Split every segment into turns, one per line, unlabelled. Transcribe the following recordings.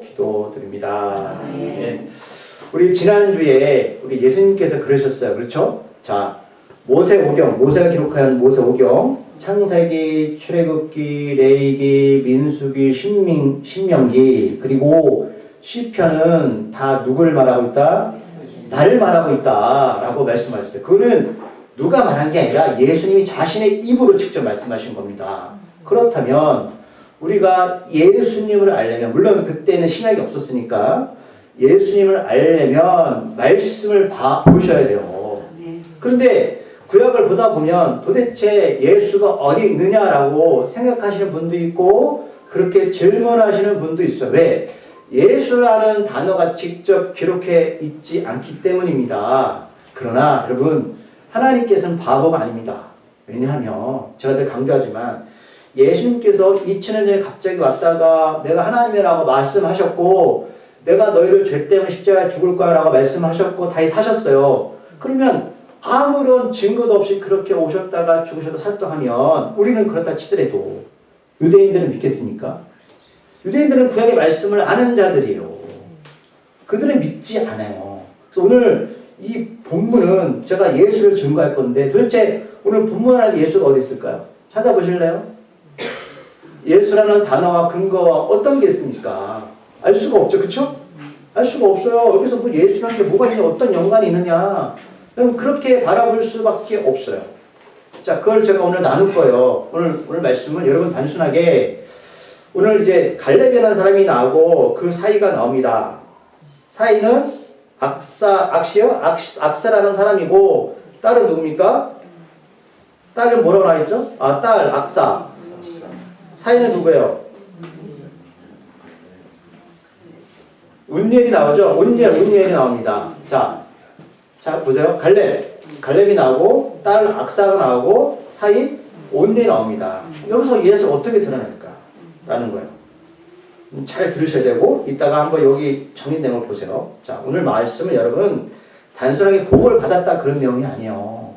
기도드립니다. 네. 우리 지난주에 우리 예수님께서 그러셨어요. 그렇죠? 자, 모세오경, 모세가 기록한 모세오경, 창세기, 출애굽기, 레위기, 민수기, 신명기, 그리고 시편은 다 누구를 말하고 있다? 나를 말하고 있다라고 말씀하셨어요. 그거는 누가 말한 게 아니라 예수님이 자신의 입으로 직접 말씀하신 겁니다. 그렇다면 우리가 예수님을 알려면, 물론 그때는 신약이 없었으니까 예수님을 알려면 말씀을 보셔야 돼요. 그런데 구약을 보다 보면 도대체 예수가 어디 있느냐라고 생각하시는 분도 있고 그렇게 질문하시는 분도 있어요. 왜? 예수라는 단어가 직접 기록해 있지 않기 때문입니다. 그러나 여러분, 하나님께서는 바보가 아닙니다. 왜냐하면 제가 늘 강조하지만 예수님께서 2000년 전에 갑자기 왔다가 내가 하나님이라고 말씀하셨고 내가 너희를 죄 때문에 십자가에 죽을 거야 라고 말씀하셨고 다시 사셨어요. 그러면 아무런 증거도 없이 그렇게 오셨다가 죽으셨다 살았다 하면 우리는 그렇다 치더라도 유대인들은 믿겠습니까? 유대인들은 구약의 말씀을 아는 자들이에요. 그들은 믿지 않아요. 그래서 오늘 이 본문은 제가 예수를 증거할 건데 도대체 오늘 본문 안에서 예수가 어디 있을까요? 찾아보실래요? 예수라는 단어와 근거와 어떤 게 있습니까? 알 수가 없죠. 그렇죠? 알 수가 없어요. 여기서 뭐 예수라는 게 뭐가 있냐, 어떤 연관이 있느냐. 그럼 그렇게 바라볼 수밖에 없어요. 자, 그걸 제가 오늘 나눌 거예요. 오늘 말씀은 여러분 단순하게 오늘 이제 갈렙이라는 사람이 나오고 그 사이가 나옵니다. 사이는 악사라는 사람이고 딸은 누굽니까? 딸은 뭐라고 나와있죠? 딸 악사. 사이는 누구예요? 운니엘이 나오죠? 운니엘이 나옵니다. 자, 보세요. 갈렙이 나오고 딸 악사가 나오고 사이 온니엘이 나옵니다. 여기서 예수 어떻게 드러낼까? 라는 거예요. 잘 들으셔야 되고 이따가 한번 여기 정리된 걸 보세요. 자, 오늘 말씀은 여러분 단순하게 복을 받았다 그런 내용이 아니에요.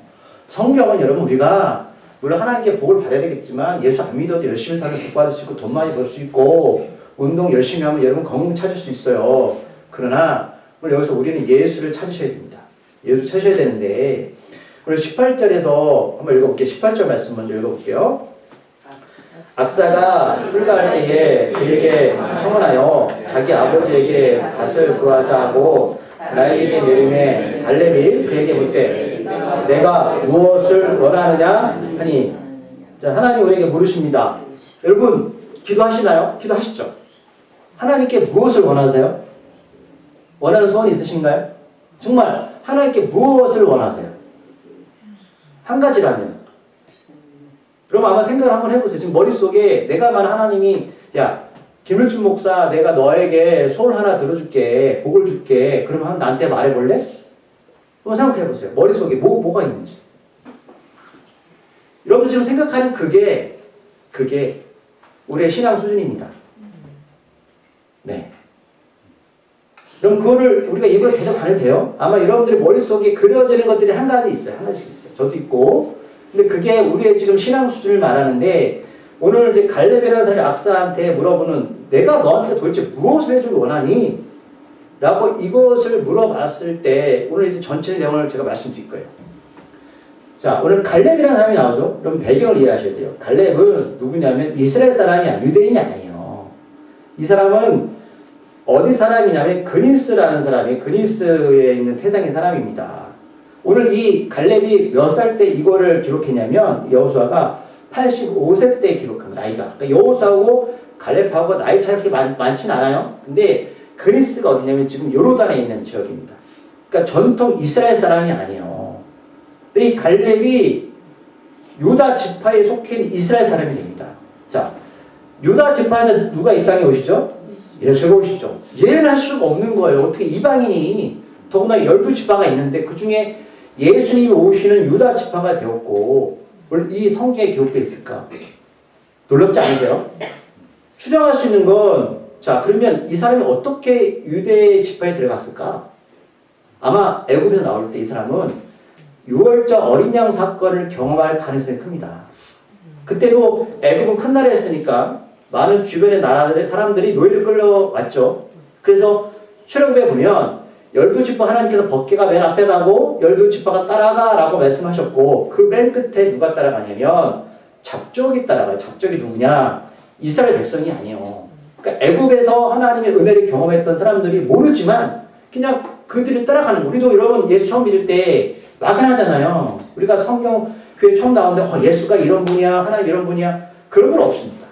성경은 여러분 우리가 물론 하나님께 복을 받아야 되겠지만 예수 안 믿어도 열심히 살면 복 받을 수 있고 돈 많이 벌 수 있고 운동 열심히 하면 여러분 건강 찾을 수 있어요. 그러나 오늘 여기서 우리는 예수를 찾으셔야 됩니다. 예수 찾으셔야 되는데 오늘 18절에서 한번 읽어볼게요. 18절 말씀 먼저 읽어볼게요. 악사가 출가할 때에 그에게 청원하여 자기 아버지에게 밭을 구하자 하고 라헬에게 내림에 갈렙이 그에게 묻되 내가 무엇을 원하느냐 하니, 자, 하나님 우리에게 물으십니다. 여러분 기도하시나요? 기도하시죠. 하나님께 무엇을 원하세요? 원하는 소원 있으신가요? 정말 하나님께 무엇을 원하세요? 한 가지라면 그럼 아마 생각을 한번 해보세요. 지금 머릿속에 내가 말한 하나님이 야 김일준 목사 내가 너에게 소원 하나 들어줄게, 복을 줄게, 그러면 한번 나한테 말해볼래? 한번 생각해보세요. 머릿속에 뭐가 있는지. 여러분 지금 생각하는 그게 우리의 신앙 수준입니다. 네. 그럼 그거를 우리가 입으로 대답 안 해도 돼요? 아마 여러분들의 머릿속에 그려지는 것들이 한 가지 있어요. 한 가지씩 있어요. 저도 있고. 근데 그게 우리의 지금 신앙 수준을 말하는데 오늘 이제 갈렙이라는 사람이 악사한테 물어보는 내가 너한테 도대체 무엇을 해주길 원하니? 라고 이것을 물어봤을 때 오늘 이제 전체 내용을 제가 말씀드릴 거예요. 자, 오늘 갈렙이라는 사람이 나오죠. 그럼 배경을 이해하셔야 돼요. 갈렙은 누구냐면 이스라엘 사람이 아니에요. 유대인이 아니에요. 이 사람은 어디 사람이냐면 그니스라는 사람이 그니스에 있는 태상의 사람입니다. 오늘 이 갈렙이 몇 살 때 이거를 기록했냐면 여호수아가 85세 때 기록한 나이가. 그러니까 여호수아하고 갈렙하고 나이 차이가 그렇게 많진 않아요. 근데 그니스가 어디냐면 지금 요르단에 있는 지역입니다. 그러니까 전통 이스라엘 사람이 아니에요. 근데 이 갈렙이 유다 지파에 속해 있는 이스라엘 사람이 됩니다. 자, 유다 지파에서 누가 이 땅에 오시죠? 예수가 오시죠. 이해를 할 수가 없는 거예요. 어떻게 이방인이 더구나 12지파가 있는데 그 중에 예수님이 오시는 유다 지파가 되었고 이 성경에 기록되어 있을까? 놀랍지 않으세요? 추정할 수 있는 건 자, 그러면 이 사람이 어떻게 유대 지파에 들어갔을까? 아마 애굽에서 나올 때 이 사람은 유월절 어린 양 사건을 경험할 가능성이 큽니다. 그때도 애굽은 큰 나라였으니까 많은 주변의 나라들의 사람들이 노예를 끌려왔죠. 그래서 출애굽에 보면 12지파 하나님께서 법궤가 맨 앞에 가고 12지파가 따라가라고 말씀하셨고 그 맨 끝에 누가 따라가냐면 잡족이 따라가요. 잡족이 누구냐? 이스라엘 백성이 아니에요. 그러니까 애굽에서 하나님의 은혜를 경험했던 사람들이 모르지만 그냥 그들을 따라가는 거. 우리도 여러분 예수 처음 믿을 때 막연하잖아요. 우리가 성경 교회 처음 나오는데 예수가 이런 분이야, 하나님 이런 분이야. 그런 건 없습니다.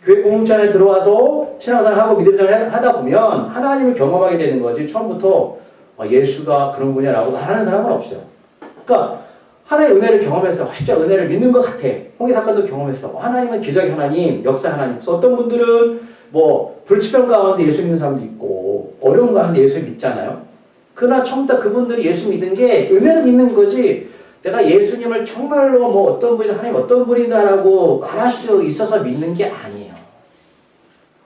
교회 공동체 안에 들어와서 신앙생활하고 믿음생활 하다 보면 하나님을 경험하게 되는 거지 처음부터 예수가 그런 분이야라고 말하는 사람은 없어요. 그러니까 하나님의 은혜를 경험했어. 진짜 은혜를 믿는 것 같아. 홍해 사건도 경험했어. 하나님은 기적의 하나님, 역사 하나님. 그래서 어떤 분들은 뭐 불치병 가운데 예수 믿는 사람도 있고 어려운 가운데 예수 믿잖아요. 그러나 처음부터 그분들이 예수 믿은 게 은혜를 믿는 거지 내가 예수님을 정말로 뭐 어떤 분이 하나님 어떤 분이다라고 말할 수 있어서 믿는 게 아니에요.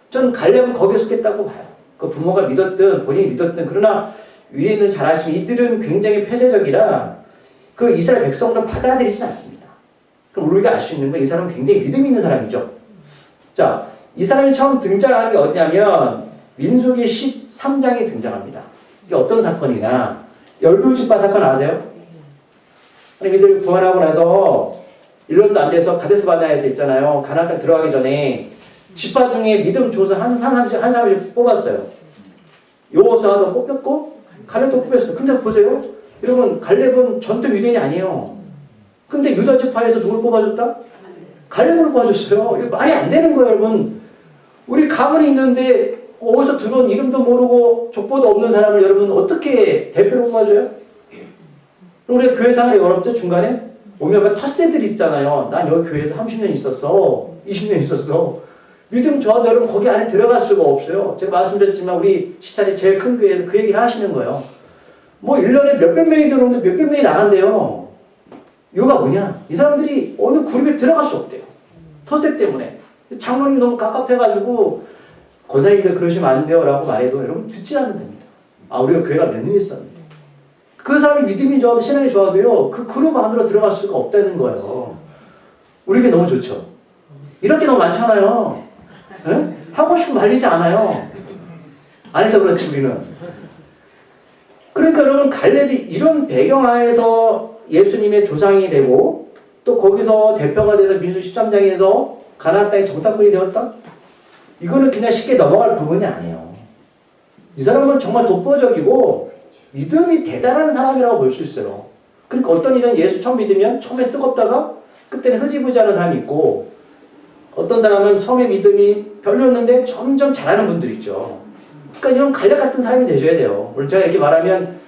저는 갈렙은 거기에 속했다고 봐요. 그 부모가 믿었든 본인이 믿었든 그러나 위에 있는 잘 아시면 이들은 굉장히 폐쇄적이라 그 이스라엘 백성을 받아들이진 않습니다. 그럼 우리가 알 수 있는 건 이 사람은 굉장히 믿음 있는 사람이죠. 자, 이 사람이 처음 등장하는 게 어디냐면 민수기 13장에 등장합니다. 이게 어떤 사건이냐? 12지파 사건 아세요? 이들 구원하고 나서 1년도 안 돼서 가데스 바네아에서 있잖아요. 가나안 땅 들어가기 전에 지파 중에 믿음 조사 한 사람씩 뽑았어요. 여호수아도 뽑혔고 갈렙도 뽑혔어요. 근데 보세요. 여러분 갈렙은 전투 유대인이 아니에요. 근데 유다 지파에서 누굴 뽑아줬다? 갈렙을 뽑아줬어요. 이거 말이 안 되는 거예요, 여러분. 우리 가문이 있는데 어디서 들어온 이름도 모르고 족보도 없는 사람을 여러분 어떻게 대표로 뽑아줘요? 우리 교회 생활이 어렵죠? 중간에? 오면 텃세들 있잖아요. 난 여기 교회에서 30년 있었어. 20년 있었어. 믿음 좋아도 여러분 거기 안에 들어갈 수가 없어요. 제가 말씀드렸지만 우리 시찰이 제일 큰 교회에서 그 얘기를 하시는 거예요. 뭐 1년에 몇백 명이 들어오는데 몇백 명이 나간대요. 이유가 뭐냐? 이 사람들이 어느 그룹에 들어갈 수 없대요. 텃세 때문에. 장로님이 너무 깝깝해가지고 권사님들 그러시면 안 돼요 라고 말해도 여러분 듣지 않는답니다. 우리가 교회가 몇 년 있었는데. 그 사람이 믿음이 좋아도 신앙이 좋아도요. 그 그룹 안으로 들어갈 수가 없다는 거예요. 우리 교회 너무 좋죠. 이런 게 너무 많잖아요. 네? 하고 싶으면 말리지 않아요. 안 해서 그렇지 우리는. 그러니까 여러분 갈렙이 이런 배경 하에서 예수님의 조상이 되고 또 거기서 대표가 돼서 민수 13장에서 가나안 땅의 정탐꾼이 되었다? 이거는 그냥 쉽게 넘어갈 부분이 아니에요. 이 사람은 정말 독보적이고 믿음이 대단한 사람이라고 볼 수 있어요. 그러니까 어떤 일은 예수 처음 믿으면 처음에 뜨겁다가 그때는 흐지부지하는 사람이 있고 어떤 사람은 처음에 믿음이 별로였는데 점점 잘하는 분들 있죠. 그러니까 이런 갈렙 같은 사람이 되셔야 돼요. 물론 제가 이렇게 말하면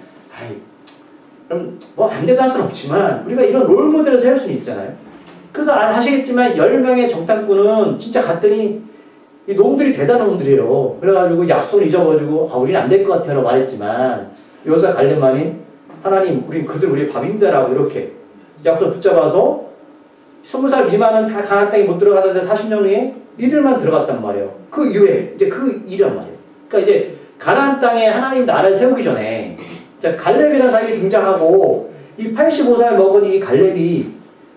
그럼 뭐 안 돼도 할 수는 없지만 우리가 이런 롤모델을 세울 수는 있잖아요. 그래서 아시겠지만 10명의 정탐꾼은 진짜 갔더니 이 놈들이 대단한 놈들이에요. 그래가지고 약속을 잊어버리고 우리는 안 될 것 같아요 말했지만 여호수아 갈렙만이 하나님 우리 밥입니다라고 이렇게 약속을 붙잡아서 20살 미만은 다 가나안 땅에 못 들어가는데 40년 후에 이들만 들어갔단 말이에요. 그 이후에 이제 그 일이란 말이에요. 그러니까 이제 가나안 땅에 하나님 나라를 세우기 전에 갈렙이라는 사람이 등장하고 이 85살 먹은 이 갈렙이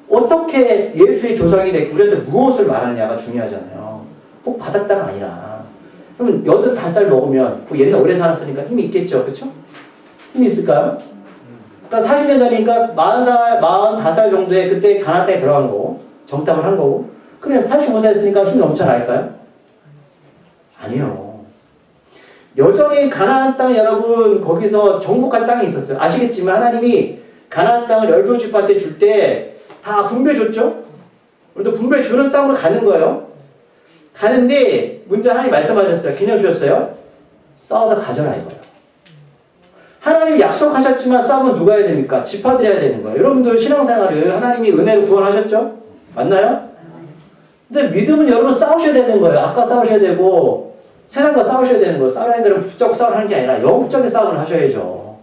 어떻게 예수의 조상이 됐고 우리한테 무엇을 말하느냐가 중요하잖아요. 꼭 받았다가 아니라. 그러면 85살 먹으면 옛날 오래 살았으니까 힘이 있겠죠. 그렇죠? 힘이 있을까요? 그러니까 40년 전이니까 40살, 45살 정도에 그때 가나안 땅에 들어간 거고 정탐을 한 거고 그러면 85살 했으니까 힘이 넘쳐날까요? 아니요. 여전히 가나안 땅 여러분 거기서 정복할 땅이 있었어요. 아시겠지만 하나님이 가나안 땅을 12지파한테 줄 때 다 분배 줬죠? 우리도 분배 주는 땅으로 가는 거예요. 가는데 문제 하나님 말씀하셨어요. 기념 주셨어요. 싸워서 가져라 이거예요. 하나님이 약속하셨지만 싸움은 누가 해야 됩니까? 지파들이 해야 되는 거예요. 여러분들 신앙생활을 하나님이 은혜로 구원하셨죠? 맞나요? 근데 믿음은 여러분 싸우셔야 되는 거예요. 아까 싸우셔야 되고 세상과 싸우셔야 되는 거예요. 싸우라는 대로 붙잡고 싸우라는 게 아니라 영적인 싸움을 하셔야죠.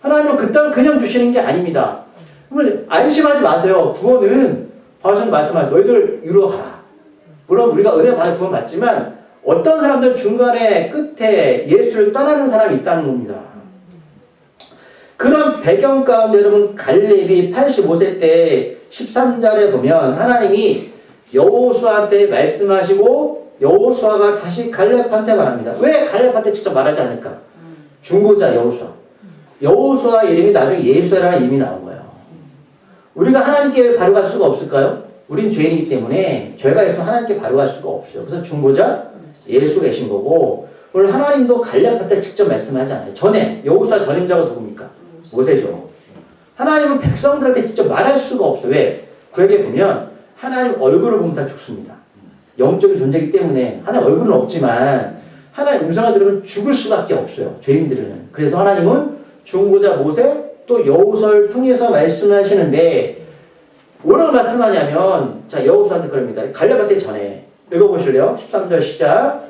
하나님은 그 땅을 그냥 주시는 게 아닙니다. 그러면 안심하지 마세요. 구원은 바울처럼 말씀하죠. 너희들 유로 가라. 물론 우리가 은혜 받아 구원 받지만 어떤 사람들은 중간에 끝에 예수를 떠나는 사람이 있다는 겁니다. 그런 배경 가운데 여러분 갈렙이 85세 때 13절에 보면 하나님이 여호수아한테 말씀하시고 여호수아가 다시 갈렙한테 말합니다. 왜 갈렙한테 직접 말하지 않을까? 중보자 여호수아. 여호수아 이름이 나중에 예수야라는 이름이 나온 거예요. 우리가 하나님께 왜 바로 갈 수가 없을까요? 우린 죄인이기 때문에 죄가 있으면 하나님께 바로 갈 수가 없어요. 그래서 중보자 예수 계신 거고 오늘 하나님도 갈렙한테 직접 말씀하지 않아요. 전에 여호수아 전임자가 누굽니까? 모세죠. 하나님은 백성들한테 직접 말할 수가 없어요. 왜? 구약에 보면 하나님 얼굴을 보면 다 죽습니다. 영적인 존재이기 때문에 하나님 얼굴은 없지만 하나님 음성을 들으면 죽을 수밖에 없어요. 죄인들은. 그래서 하나님은 중보자 모세 또 여호수아를 통해서 말씀하시는데 뭐라고 말씀하냐면 자 여호수아한테 그럽니다. 갈렙한테 전에 읽어보실래요? 13절 시작.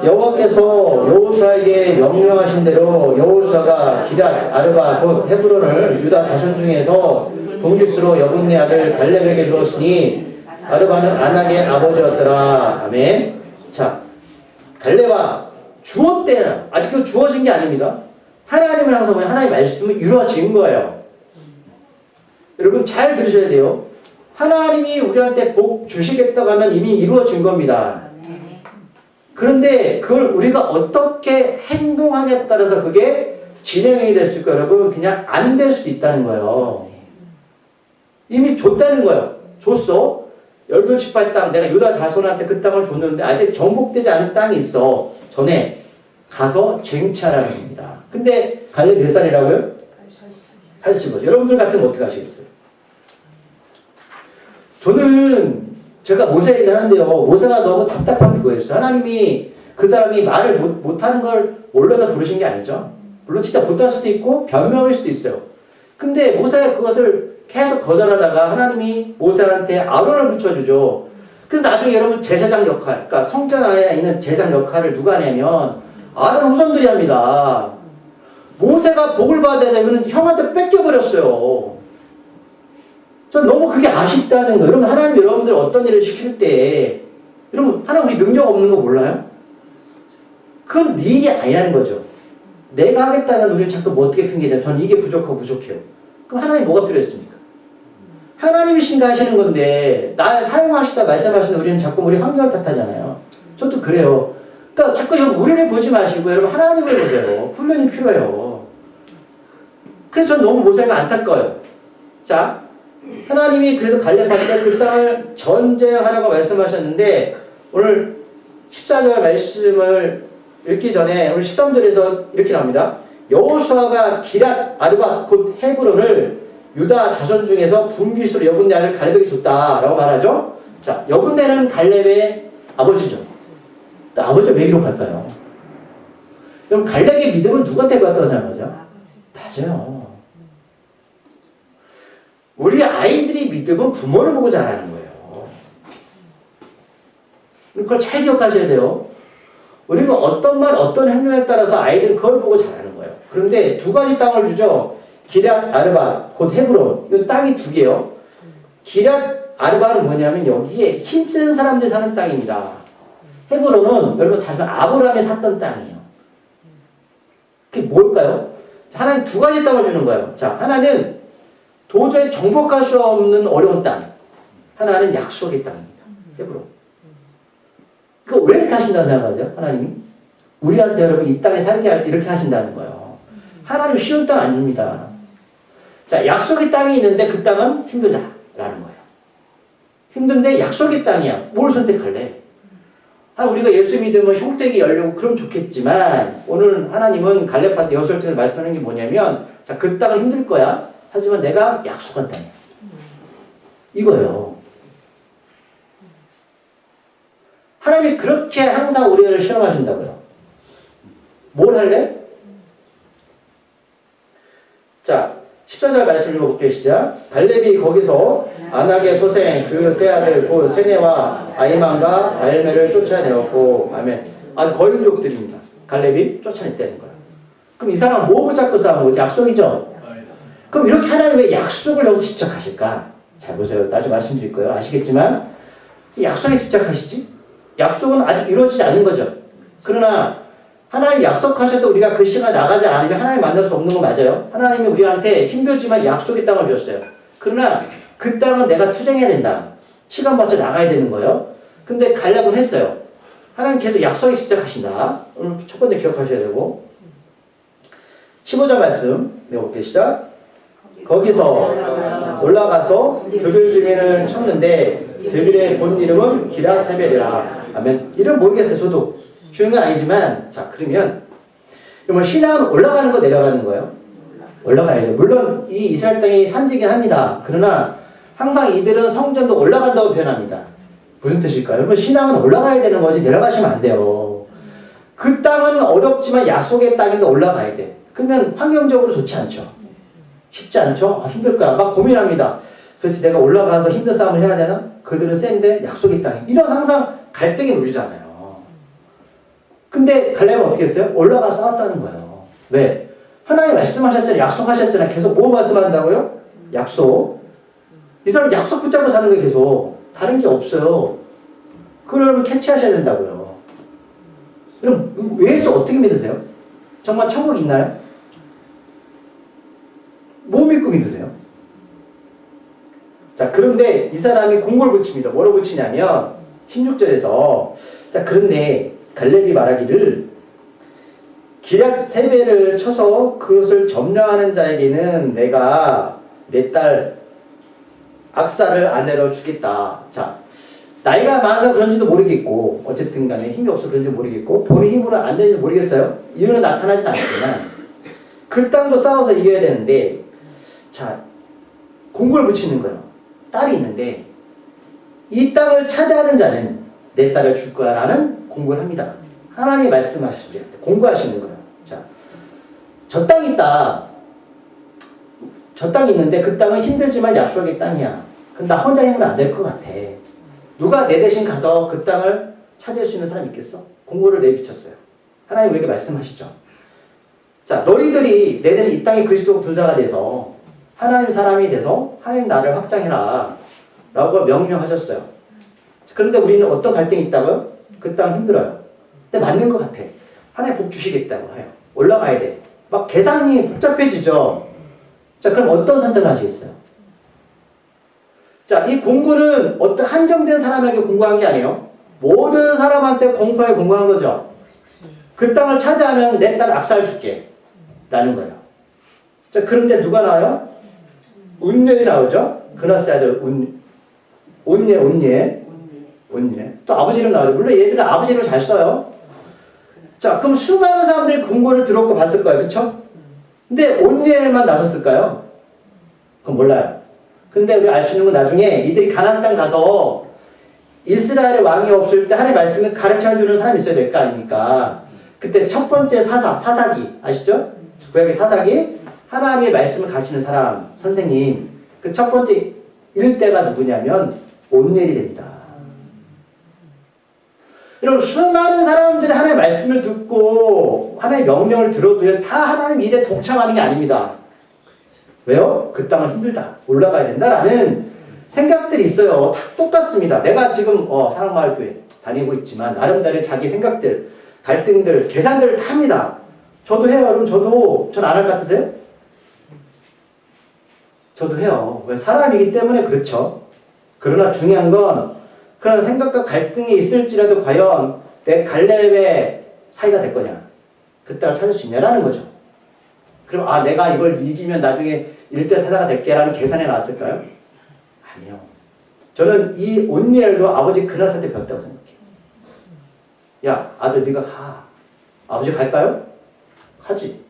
여호와께서 여호수아에게 명령하신 대로 여호수아가 기럇 아르바 곧 헤브론을 유다 자손 중에서 동기수로 여분네 아들 갈렙에게 주었으니 아르바는 아낙의 아버지였더라. 아멘. 자 갈렙아 주었대요. 아직 그 주어진 게 아닙니다. 하나님을 항상 보면 하나님의 말씀은 이루어진 거예요. 여러분 잘 들으셔야 돼요. 하나님이 우리한테 복 주시겠다고 하면 이미 이루어진 겁니다. 그런데 그걸 우리가 어떻게 행동하냐에 따라서 그게 진행이 될 수 있고 여러분 그냥 안 될 수도 있다는 거예요. 이미 줬다는 거예요. 줬어. 열두지파 땅 내가 유다 자손한테 그 땅을 줬는데 아직 정복되지 않은 땅이 있어. 전에 가서 쟁취하라는 겁니다. 근데 갈렙 몇 살이라고요? 80살. 여러분들 같으면 어떻게 하시겠어요? 저는 제가 모세 얘기를 하는데요. 모세가 너무 답답한 그거였어요. 하나님이 그 사람이 말을 못하는 걸 몰라서 부르신 게 아니죠. 물론 진짜 못할 수도 있고 변명일 수도 있어요. 근데 모세가 그것을 계속 거절하다가 하나님이 모세한테 아론을 붙여주죠. 근데 나중에 여러분 제사장 역할, 그러니까 성전 안에 있는 제사장 역할을 누가 하냐면 아론 후손들이 합니다. 모세가 복을 받아야 되면 형한테 뺏겨버렸어요. 전 너무 그게 아쉽다는 거예요. 여러분 하나님 여러분들 어떤 일을 시킬 때 여러분 하나님 우리 능력 없는 거 몰라요? 그건 네 일이 아니라는 거죠. 내가 하겠다는 우리는 자꾸 뭐 어떻게 핑계대요? 전 이게 부족하고 부족해요. 그럼 하나님 뭐가 필요했습니까? 하나님이신가 하시는 건데 날 사용하시다 말씀하시는데 우리는 자꾸 우리 환경을 탓하잖아요. 저도 그래요. 그러니까 자꾸 우리를 보지 마시고 여러분 하나님을 보세요. 훈련이 필요해요. 그래서 전 너무 모세가 안타까워요. 자, 하나님이 그래서 갈렙한테 그 땅을 전쟁하라고 말씀하셨는데 오늘 14절 말씀을 읽기 전에 오늘 13절에서 이렇게 나옵니다. 여호수아가 기럇 아르바 곧 헤브론을 유다 자손 중에서 분깃으로 여분네 아들 갈렙에게 줬다라고 말하죠. 자, 여분네는 갈렙의 아버지죠. 아버지가 왜 기록할까요? 그럼 갈렙의 믿음은 누구한테 배웠다고 생각하세요? 맞아요. 우리 아이들이 믿음은 부모를 보고 자라는 거예요. 그걸 잘 기억하셔야 돼요. 우리가 어떤 말, 어떤 행동에 따라서 아이들은 그걸 보고 자라는 거예요. 그런데 두 가지 땅을 주죠. 기럇 아르바, 곧 헤브론. 이 땅이 두 개요. 기럇 아르바는 뭐냐면 여기에 힘센 사람들이 사는 땅입니다. 헤브론은 여러분 잘 아시면 아브라함이 샀던 땅이에요. 그게 뭘까요? 하나님 두 가지 땅을 주는 거예요. 자, 하나는 도저히 정복할 수 없는 어려운 땅. 하나는 약속의 땅입니다. 헤브론. 그거 왜 이렇게 하신다고 생각하세요? 하나님이? 우리한테 여러분 이 땅에 살게 할 때 이렇게 하신다는 거예요. 하나님 쉬운 땅 안 줍니다. 자, 약속의 땅이 있는데 그 땅은 힘들다라는 거예요. 힘든데 약속의 땅이야. 뭘 선택할래? 우리가 예수 믿으면 흉택이 열리고 그럼 좋겠지만 오늘 하나님은 갈렙한테 여호수아를 통해서 말씀하는 게 뭐냐면 자, 그 땅은 힘들 거야. 하지만 내가 약속한 땅이야. 이거예요. 하나님이 그렇게 항상 우리를 시험하신다고요. 뭘 할래? 자, 14절 말씀 읽어볼게요. 시작. 갈렙이 거기서 아낙의 소생 그 세 아들 곧 세네와 아이만과 달메를 쫓아내었고 아멘. 아주 거인족들입니다. 갈렙이 쫓아냈다는 거예요. 그럼 이 사람은 뭐 붙잡고 싸운 거지? 약속이죠? 그럼 이렇게 하나님 왜 약속을 여기서 집착하실까? 잘 보세요. 나중에 말씀드릴 거예요. 아시겠지만 약속에 집착하시지? 약속은 아직 이루어지지 않은 거죠. 그러나 하나님 약속하셔도 우리가 그 시간 나가지 않으면 하나님 만날 수 없는 거 맞아요. 하나님이 우리한테 힘들지만 약속의 땅을 주셨어요. 그러나 그 땅은 내가 투쟁해야 된다. 시간 맞춰 나가야 되는 거예요. 근데 갈렙은 했어요. 하나님 계속 약속에 집착하신다. 오늘 첫 번째 기억하셔야 되고 15절 말씀 내볼게요. 시작. 거기서 올라가서 드빌 주민을 쳤는데 드빌의 본 이름은 기라세벨이라. 아멘. 이름 모르겠어요. 저도 중요한 건 아니지만 자 그러면 신앙은 올라가는 거 내려가는 거예요? 올라가야죠. 물론 이 이스라엘 땅이 산지긴 합니다. 그러나 항상 이들은 성전도 올라간다고 표현합니다. 무슨 뜻일까요? 여러분 신앙은 올라가야 되는 거지 내려가시면 안 돼요. 그 땅은 어렵지만 약속의 땅인데 올라가야 돼. 그러면 환경적으로 좋지 않죠. 쉽지 않죠? 아, 힘들 거야. 막 고민합니다. 도대체 내가 올라가서 힘든 싸움을 해야 되나? 그들은 센데 약속의 땅이. 이런 항상 갈등이 놀잖아요. 근데 갈렙은 어떻게 했어요? 올라가 싸웠다는 거예요. 왜? 하나님 말씀하셨잖아요. 약속하셨잖아요. 계속 뭐 말씀한다고요? 약속. 이 사람 약속 붙잡고 사는 거예요. 계속. 다른 게 없어요. 그걸 여러분 캐치하셔야 된다고요. 그럼 예수 어떻게 믿으세요? 정말 천국 있나요? 뭐 믿고 믿으세요? 자, 그런데 이 사람이 공고를 붙입니다. 뭐로 붙이냐면 16절에서 자, 그런데 갈렙이 말하기를 기랴세벨을 쳐서 그것을 점령하는 자에게는 내가 내 딸 악사를 아내로 주겠다. 자, 나이가 많아서 그런지도 모르겠고 어쨌든 간에 힘이 없어서 그런지 모르겠고 본인 힘으로 안 되는지 모르겠어요. 이유는 나타나진 않지만 그 땅도 싸워서 이겨야 되는데 자, 공고를 붙이는 거예요. 딸이 있는데 이 땅을 차지하는 자는 내 딸을 줄 거야 라는 공고를 합니다. 하나님이 말씀하시죠. 공고하시는 거예요. 자, 저 땅이 있다. 저 땅이 있는데 그 땅은 힘들지만 약속의 땅이야. 그럼 나 혼자 힘으로 안 될 것 같아. 누가 내 대신 가서 그 땅을 차지할 수 있는 사람이 있겠어? 공고를 내비쳤어요. 하나님 우리에게 말씀하시죠. 자, 너희들이 내 대신 이 땅의 그리스도 군사가 돼서 하나님 사람이 돼서 하나님 나라를 확장해라 라고 명령하셨어요. 그런데 우리는 어떤 갈등이 있다고요? 그 땅 힘들어요. 근데 맞는 것 같아. 하나님 복 주시겠다고 해요. 올라가야 돼. 막 계산이 복잡해지죠. 자, 그럼 어떤 선택을 하시겠어요? 자, 이 공고는 어떤 한정된 사람에게 공고한 게 아니에요. 모든 사람한테 공포에 공고한 거죠. 그 땅을 차지하면 내 딸 악사를 줄게 라는 거예요. 자, 그런데 누가 나와요? 운율이 나오죠. 그나스 아들 온예. 또 아버지 이름 나오죠. 물론 얘들은 아버지 이름을 잘 써요. 자, 그럼 수많은 사람들이 공고를 들었고 봤을 거예요. 그쵸? 근데 온예만 나섰을까요? 그건 몰라요. 근데 우리 알 수 있는 건 나중에 이들이 가나안 땅 가서 이스라엘의 왕이 없을 때 하나님의 말씀을 가르쳐주는 사람이 있어야 될 거 아닙니까? 그때 첫 번째 사사기 아시죠? 구약의 사사기 하나님의 말씀을 가르치는 사람 선생님 그 첫 번째 일대가 누구냐면 온넬이 됩니다. 여러분 수많은 사람들이 하나님의 말씀을 듣고 하나님의 명령을 들어도 다 하나님 일에 동참하는 게 아닙니다. 왜요? 그 땅은 힘들다. 올라가야 된다라는 생각들이 있어요. 다 똑같습니다. 내가 지금 사랑마을교회 다니고 있지만 나름대로 자기 생각들, 갈등들, 계산들을 다 합니다. 저도 해요. 여러분 전 안 할 것 같으세요? 저도 해요. 왜? 사람이기 때문에 그렇죠. 그러나 중요한 건 그런 생각과 갈등이 있을지라도 과연 내 갈렙의 사이가 될 거냐. 그 땅을 찾을 수 있냐라는 거죠. 그럼 내가 이걸 이기면 나중에 1대 사자가 될게라는 계산에 나왔을까요? 아니요. 저는 이 온니엘도 아버지 그나스한테 배웠다고 생각해요. 야, 아들 네가 가. 아버지 갈까요? 가지.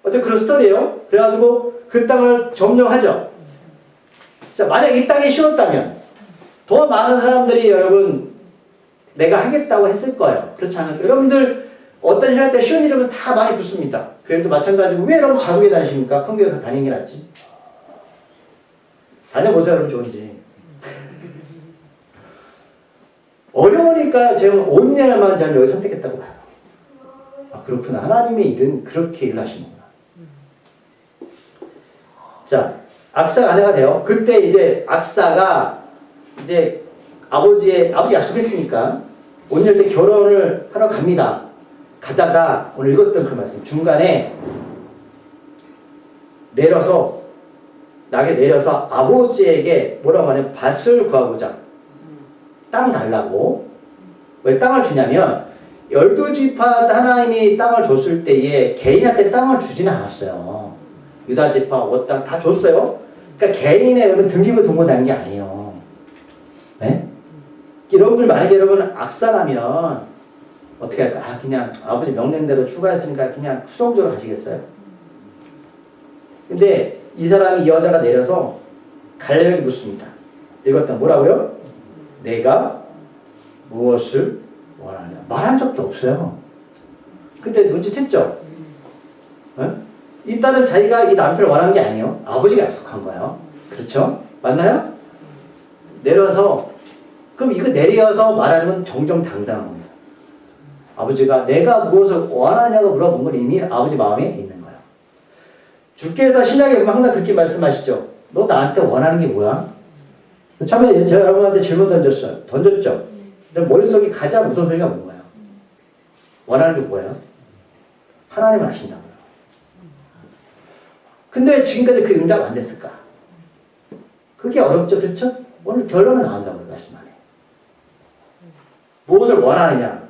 어때 그런 스토리예요. 그래가지고 그 땅을 점령하죠. 자, 만약 이 땅이 쉬웠다면 더 많은 사람들이 여러분 내가 하겠다고 했을 거예요. 그렇지 않을까요? 여러분들 어떤 일 할 때 쉬운 이름은 다 많이 붙습니다. 교회도 마찬가지고 왜 여러분 자국에 다니십니까? 큰 교회 다니는 게 낫지. 다녀보세요. 여러분 좋은지. 어려우니까 제가 온예만 저는 여기 선택했다고 봐요. 그렇구나. 하나님의 일은 그렇게 일을 하시는구나. 자, 악사가 아내가 돼요. 그때 이제 악사가 이제 아버지 약속했으니까 온열 때 결혼을 하러 갑니다. 가다가 오늘 읽었던 그 말씀 중간에 내려서 나게 내려서 아버지에게 뭐라고 하냐면 밭을 구하고자 땅 달라고. 왜 땅을 주냐면 12지파 하나님이 땅을 줬을 때에 개인한테 땅을 주지는 않았어요. 유다지파, 옷땅 다 줬어요. 그러니까 개인의 여러분 등기부 등본하는 게 아니에요. 네? 여러분들 만약에 여러분 악사라면 어떻게 할까? 아, 그냥 아버지 명령대로 추가했으니까 그냥 수동적으로 가시겠어요? 근데 이 사람이 이 여자가 내려서 갈렙에게 묻습니다. 읽었다. 뭐라고요? 내가 무엇을 원하냐? 말한 적도 없어요. 근데 눈치챘죠? 어? 이 딸은 자기가 이 남편을 원하는 게 아니에요. 아버지가 약속한 거예요. 그렇죠? 맞나요? 내려서 그럼 이거 내려서 말하는 건 정정당당한 겁니다. 아버지가 내가 무엇을 원하냐고 물어본 건 이미 아버지 마음에 있는 거예요. 주께서 신약에 보면 항상 그렇게 말씀하시죠. 너 나한테 원하는 게 뭐야? 처음에 제가 여러분한테 질문 던졌어요. 던졌죠? 근데 머릿속에 가장 무서운 소리가 뭔가요? 원하는 게 뭐예요? 하나님을 아신다고요. 근데 왜 지금까지 그 응답 안 됐을까? 그게 어렵죠. 그렇죠? 오늘 결론은 나온다고요. 말씀 안에. 무엇을 원하느냐?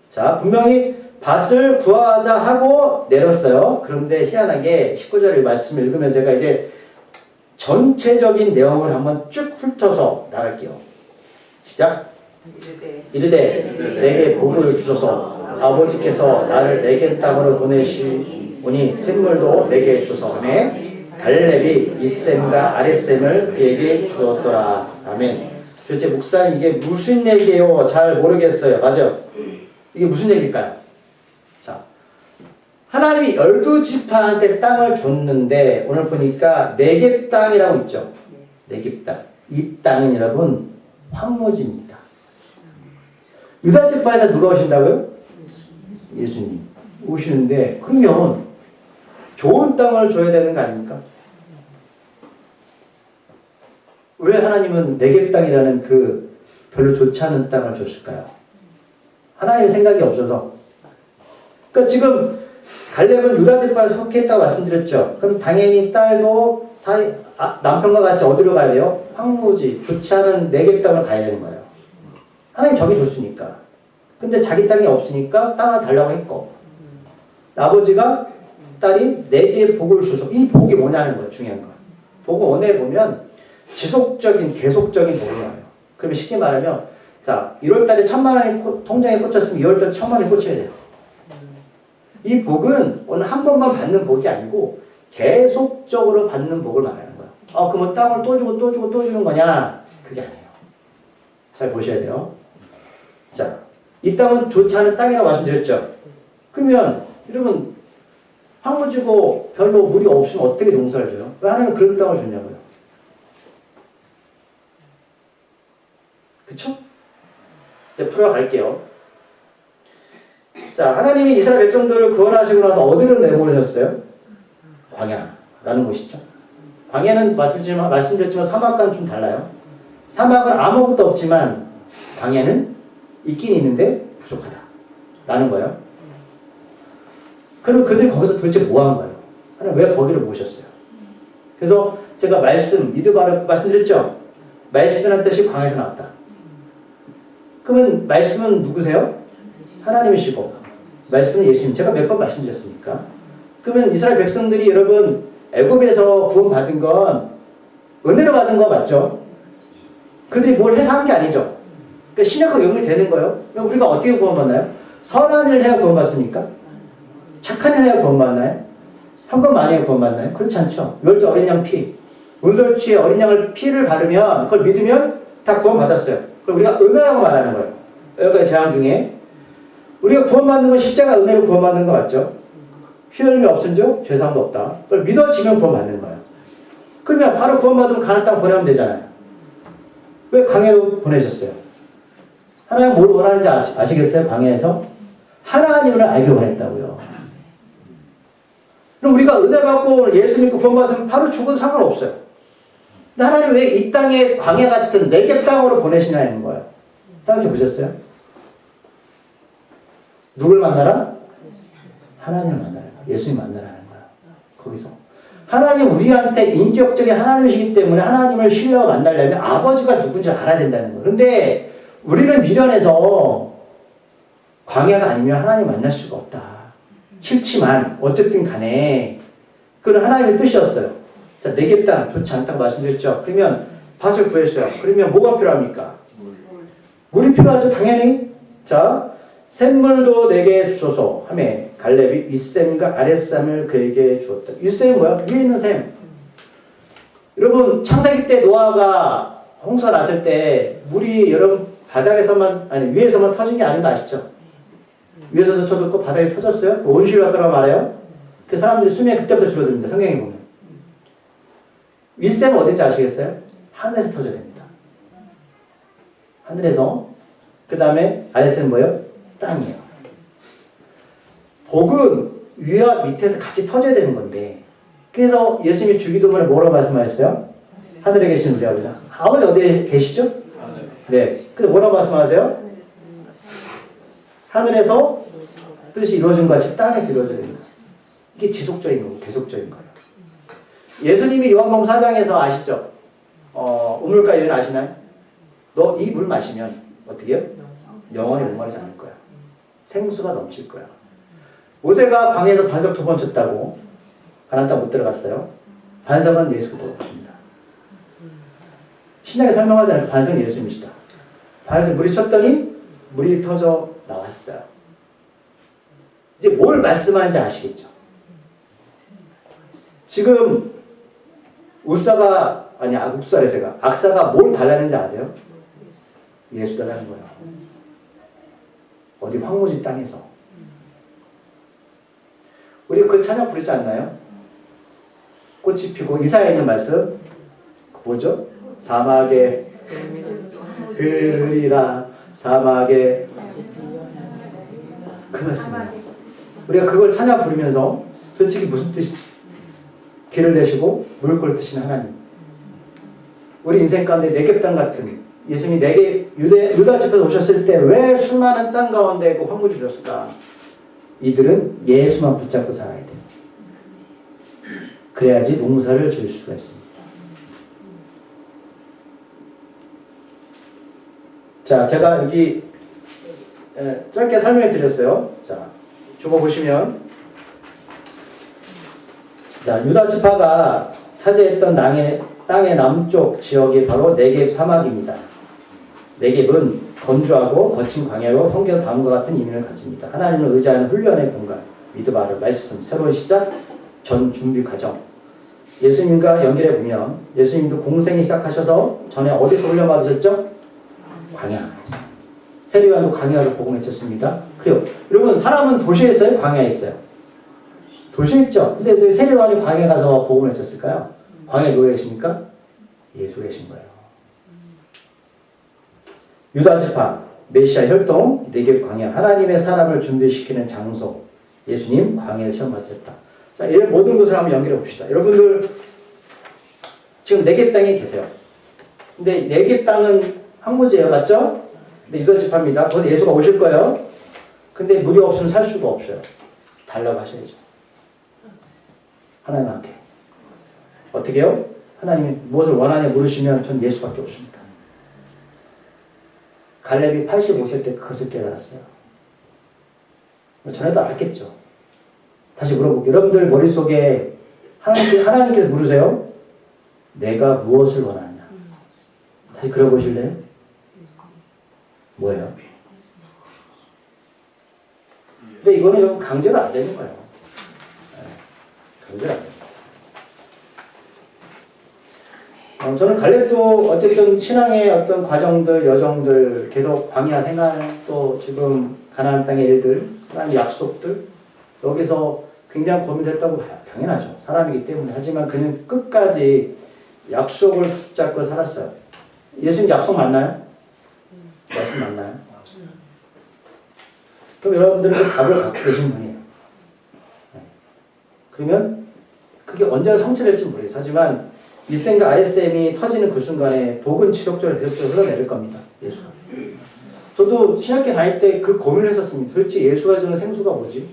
자, 분명히 밭을 구하자 하고 내렸어요. 그런데 희한하게 19절 말씀을 읽으면 제가 이제 전체적인 내용을 한번 쭉 훑어서 나갈게요. 시작. 이르되 내게 복을 주소서. 아버지께서 나를 내게 땅으로 보내시오니 샘물도 내게 주소서 하며 갈렙이 윗샘과 아랫샘을 그에게 주었더라. 아멘. 도대체 목사님 이게 무슨 얘기예요? 잘 모르겠어요. 맞아요. 이게 무슨 얘기일까요? 자, 하나님이 12지파한테 땅을 줬는데 오늘 보니까 네겝 땅이라고 있죠. 네겝 땅. 이 땅은 여러분 황무지입니다. 유다지파에서 누가 오신다고요? 예수님 오시는데 그러면 좋은 땅을 줘야 되는 거 아닙니까? 왜 하나님은 네겝 땅이라는 그 별로 좋지 않은 땅을 줬을까요? 하나님의 생각이 없어서. 그러니까 지금 갈렙은 유다지파에 속했다고 말씀드렸죠. 그럼 당연히 딸도 남편과 같이 어디로 가야 돼요? 황무지, 좋지 않은 네겝 땅을 가야 되는 거예요. 하나님 저기 줬으니까. 근데 자기 땅이 없으니까 땅을 달라고 했고 아버지가 딸이 내게 복을 주소. 이 복이 뭐냐는 거예요. 중요한 거. 복을 원해 보면 지속적인 계속적인 복이 나와요. 그러면 쉽게 말하면 자 1월달에 1,000만 원이 통장에 꽂혔으면 2월달에 1,000만 원이 꽂혀야 돼요. 이 복은 오늘 한 번만 받는 복이 아니고 계속적으로 받는 복을 말하는 거예요. 그러면 땅을 또 주고 또 주고 또 주는 거냐? 그게 아니에요. 잘 보셔야 돼요. 자, 이 땅은 좋지 않은 땅이라고 말씀드렸죠. 그러면 여러분 황무지고 별로 물이 없으면 어떻게 농사를 져요? 왜 하나님은 그런 땅을 줬냐고요? 그쵸? 이제 풀어갈게요. 자, 하나님이 이스라엘 백성들을 구원하시고 나서 어디로 내보내셨어요? 광야라는 곳이죠. 광야는 말씀드렸지만 사막과는 좀 달라요. 사막은 아무것도 없지만 광야는 있긴 있는데 부족하다 라는 거예요. 그럼 그들이 거기서 도대체 뭐 한 거예요? 하나님 왜 거기를 모셨어요? 그래서 제가 말씀드렸죠? 말씀이라는 뜻이 광야에서 나왔다. 그러면 말씀은 누구세요? 하나님이시고 말씀은 예수님. 제가 몇 번 말씀드렸으니까. 그러면 이스라엘 백성들이 여러분 애굽에서 구원받은 건 은혜로 받은 거 맞죠? 그들이 뭘 해서 한 게 아니죠. 그러니까 신약하고 연결되는 거예요. 우리가 어떻게 구원받나요? 선한 일을 해야 구원받습니까? 착한 일을 해야 구원받나요? 현금 많이 해야 구원받나요? 그렇지 않죠. 멸치 어린 양 피, 운설치에 어린 양을 피를 바르면 그걸 믿으면 다 구원받았어요. 그걸 우리가 은혜라고 말하는 거예요. 여기까지 제한 중에 우리가 구원받는 건 십자가 은혜로 구원받는 거 맞죠? 피 흘림이 없은즉 죄상도 없다. 그걸 믿어지면 구원받는 거예요. 그러면 바로 구원받으면 가나안 땅 보내면 되잖아요. 왜 광야로 보내셨어요? 하나님 뭘 원하는지 아시겠어요? 광야에서? 하나님을 알게 원했다고요. 그럼 우리가 은혜 받고 예수 믿고 구원받으면 바로 죽어도 상관없어요. 근데 하나님 왜 이 땅에 광야 같은 네겝 땅으로 보내시냐는 거예요. 생각해 보셨어요? 누굴 만나라? 하나님을 만나라. 예수님 만나라는 거야. 거기서. 하나님 우리한테 인격적인 하나님이시기 때문에 하나님을 신뢰하고 만나려면 아버지가 누군지 알아야 된다는 거예요. 그런데 우리는 미련해서 광야가 아니면 하나님 만날 수가 없다. 싫지만 어쨌든 간에 그건 하나님의 뜻이었어요. 자, 네겝 땅 좋지 않다고 말씀드렸죠. 그러면 밭을 구했어요. 그러면 뭐가 필요합니까? 물이 필요하죠. 당연히. 자, 샘물도 내게 주소서 하며 갈렙이 윗샘과 아랫샘을 그에게 주었다. 윗샘이 뭐야? 위에 있는 샘. 여러분 창세기 때 노아가 홍수가 났을 때 물이 여러분 바닥에서만 아니 위에서만 터진 게 아닌 거 아시죠? 위에서도 터졌고 바닥에 터졌어요. 온실과 거라고 말해요. 그 사람들이 수명이 그때부터 줄어듭니다. 성경에 보면. 윗샘은 어딘지 아시겠어요? 하늘에서 터져야 됩니다. 하늘에서. 그 다음에 아랫샘은 뭐예요? 땅이에요. 복은 위와 밑에서 같이 터져야 되는 건데 그래서 예수님이 주기도문에 뭐라고 말씀하셨어요? 하늘에 계신 우리 아버지. 아버지 어디에 계시죠? 네. 근데 뭐라고 말씀하세요? 하늘에서 뜻이 이루어진 것 같이 땅에서 이루어져야 된다. 이게 지속적인 거고 계속적인 거예요. 예수님이 요한복음 4장에서 아시죠? 우물가 여인 아시나요? 너 이 물 마시면 어떻게 해요? 영원히 목마르지 않을 거야. 생수가 넘칠 거야. 모세가 광야에서 반석 2번 쳤다고 가나안 땅 못 들어갔어요. 반석은 예수가 도와줍니다. 신약에 설명하지 않아요. 반석은 예수님이시다. 반석 물이 쳤더니 물이 터져 나왔어요. 이제 뭘 말씀하는지 아시겠죠? 지금 악사가 뭘 달라는지 아세요? 예수 달라는 거예요. 어디 황무지 땅에서. 우리 그 찬양 부르지 않나요? 꽃이 피고 이사야에 있는 말씀 뭐죠? 사막에 흐르리라 사막에 그 말씀이에요. 우리가 그걸 찬양 부르면서 도대체 이게 무슨 뜻이지? 길을 내시고 물을 뜨시는 하나님. 우리 인생 가운데 네겝 땅 같은 예수님이 유다 집에서 오셨을 때 왜 수많은 땅 가운데 그 황무지 주셨을까? 이들은 예수만 붙잡고 살아야 돼요. 그래야지 농사를 지을 수가 있습니다. 자, 제가 여기 짧게 설명해 드렸어요. 자, 주보 보시면 자, 유다 지파가 차지했던 땅의 남쪽 지역이 바로 네겝 사막입니다. 네겝은 건조하고 거친 광야로 형제도 다음과 같은 이민을 가집니다. 하나님을 의지하는 훈련의 공간, 미드바르, 말씀, 새로운 시작, 전 준비 과정. 예수님과 연결해 보면 예수님도 공생이 시작하셔서 전에 어디서 훈련 받으셨죠? 광야. 세례요한도 광야로 복음 외쳤습니다. 그래요. 여러분 사람은 도시에 있어요? 광야에 있어요? 도시에 있죠. 근데 세례요한이 광야에 가서 복음 외쳤을까요? 광야에 누워 계십니까? 예수 계신 거예요. 유다 지파, 메시아 혈동, 네겝 광야, 하나님의 사람을 준비시키는 장소, 예수님 광야에 시험 받으셨다. 자, 이런 모든 것을 한번 연결해 봅시다. 여러분들 지금 네겝 땅에 계세요. 근데 네겝 땅은 황무지예요, 맞죠? 근데 유다 지파입니다. 거기서 예수가 오실 거예요. 근데 물이 없으면 살 수가 없어요. 달라고 하셔야죠. 하나님한테. 어떻게 해요? 하나님이 무엇을 원하냐 물으시면 전 예수밖에 없습니다. 갈렙이 85세 때 그것을 깨달았어요. 전에도 알았겠죠. 다시 물어볼게요. 여러분들 머릿속에 하나님께서 물으세요. 내가 무엇을 원하냐. 다시 그려보실래요? 뭐예요? 근데 이거는 여러분 강제로 안 되는 거예요. 강제로 안 돼요. 저는 갈렙도 어쨌든 신앙의 어떤 과정들, 여정들, 계속 광야 생활, 또 지금 가나안 땅의 일들, 하나님의 약속들, 여기서 굉장히 고민됐다고 봐요. 당연하죠. 사람이기 때문에. 하지만 그는 끝까지 약속을 붙잡고 살았어요. 예수님 약속 맞나요? 말씀 맞나요? 그럼 여러분들은 그 답을 갖고 계신 분이에요. 그러면 그게 언제 성취될지 모르겠어요. 하지만 윗샘과 아랫샘이 터지는 그 순간에 복은 지속적으로 계속적으로 흘러내릴 겁니다. 예수가. 저도 신학교 다닐 때 그 고민을 했었습니다. 도대체 예수가 주는 생수가 뭐지?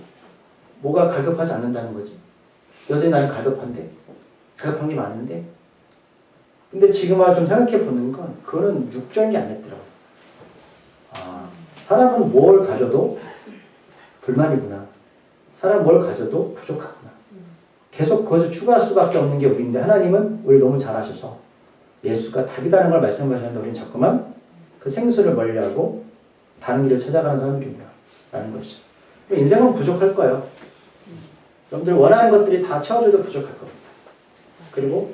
뭐가 갈급하지 않는다는 거지? 여전히 나는 갈급한데? 가급한 게 많은데, 근데 지금 와서 좀 생각해 보는 건 그거는 육적인 게 아니었더라고. 사람은 뭘 가져도 불만이구나. 사람 뭘 가져도 부족하구나. 계속 거기서 추구할 수밖에 없는 게 우리인데, 하나님은 우리를 너무 잘 아셔서 예수가 답이라는 걸 말씀하셨는데 우리는 자꾸만 그 생수를 멀리하고 다른 길을 찾아가는 사람들이구나 라는 것이죠. 인생은 부족할 거예요. 여러분들 원하는 것들이 다 채워줘도 부족할 겁니다. 그리고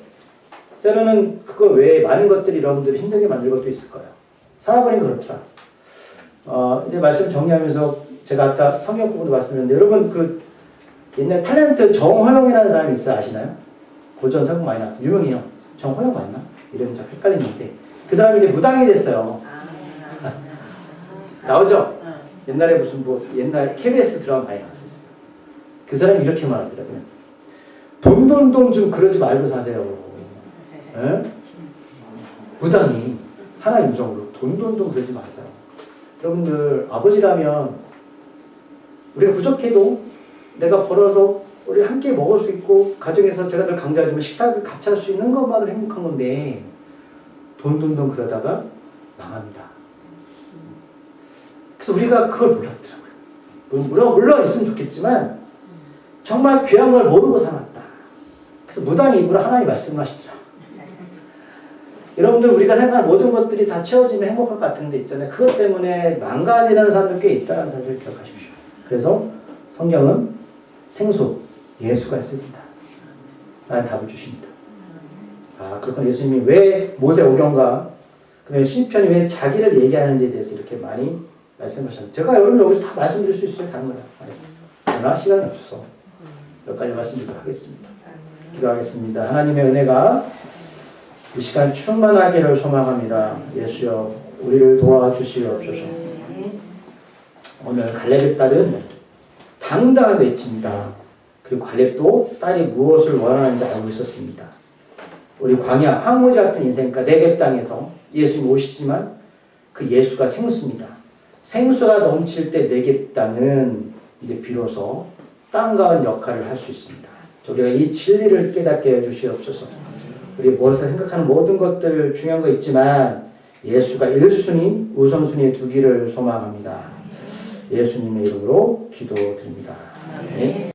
때로는 그거 외에 많은 것들이 여러분들이 힘들게 만들 것도 있을 거예요. 살아보니까 그렇더라. 이제 말씀 정리하면서 제가 아까 성경 공부도 말씀드렸는데, 여러분 그 옛날 탤런트 정호영이라는 사람이 있어요. 아시나요? 고전 사극 많이 나왔죠. 유명해요. 정호영 맞나? 이름이 자꾸 헷갈리는데 그 사람이 이제 무당이 됐어요. 나오죠? 옛날에 무슨 뭐 옛날 KBS 드라마 많이 나왔었어요. 그 사람이 이렇게 말하더라고요. 돈 좀 그러지 말고 사세요. 에? 무당이 하나님 음성으로 돈 그러지 마세요. 여러분들 아버지라면 우리가 부족해도 내가 벌어서 우리 함께 먹을 수 있고, 가정에서 제가 늘 강조하지만 식탁을 같이 할 수 있는 것만으로 행복한 건데, 돈 그러다가 망합니다. 그래서 우리가 그걸 몰랐더라고요. 물론 있으면 좋겠지만 정말 귀한 걸 모르고 살았다. 그래서 무당의 입으로 하나님 말씀을 하시더라. 여러분들 우리가 생각하는 모든 것들이 다 채워지면 행복할 것 같은데 있잖아요. 그것 때문에 망가지는 사람들 꽤 있다는 사실을 기억하십시오. 그래서 성경은 생수, 예수가 있습니다. 라는 답을 주십니다. 그렇구나. 예수님이 왜 모세오경과 그다음에 시편이 왜 자기를 얘기하는지에 대해서 이렇게 많이 말씀하셨는데, 제가 여러분 여기서 다 말씀드릴 수 있어요. 다른 거는 말해서. 그러나 시간이 없어서 몇 가지 말씀드리도록 하겠습니다. 기도하겠습니다. 하나님의 은혜가 이 시간 충만하기를 소망합니다. 예수여, 우리를 도와주시옵소서. 오늘 갈렙의 딸은 당당하게 외칩니다. 그리고 갈렙도 딸이 무엇을 원하는지 알고 있었습니다. 우리 광야 황무지 같은 인생가 네겝 땅에서 예수님 오시지만 그 예수가 생수입니다. 생수가 넘칠 때 네겝 땅은 이제 비로소 땅 가운 역할을 할 수 있습니다. 우리가 이 진리를 깨닫게 해주시옵소서. 우리 무엇을 생각하는 모든 것들 중요한 거 있지만 예수가 1순위, 우선순위에 두기를 소망합니다. 예수님의 이름으로 기도드립니다. 아멘.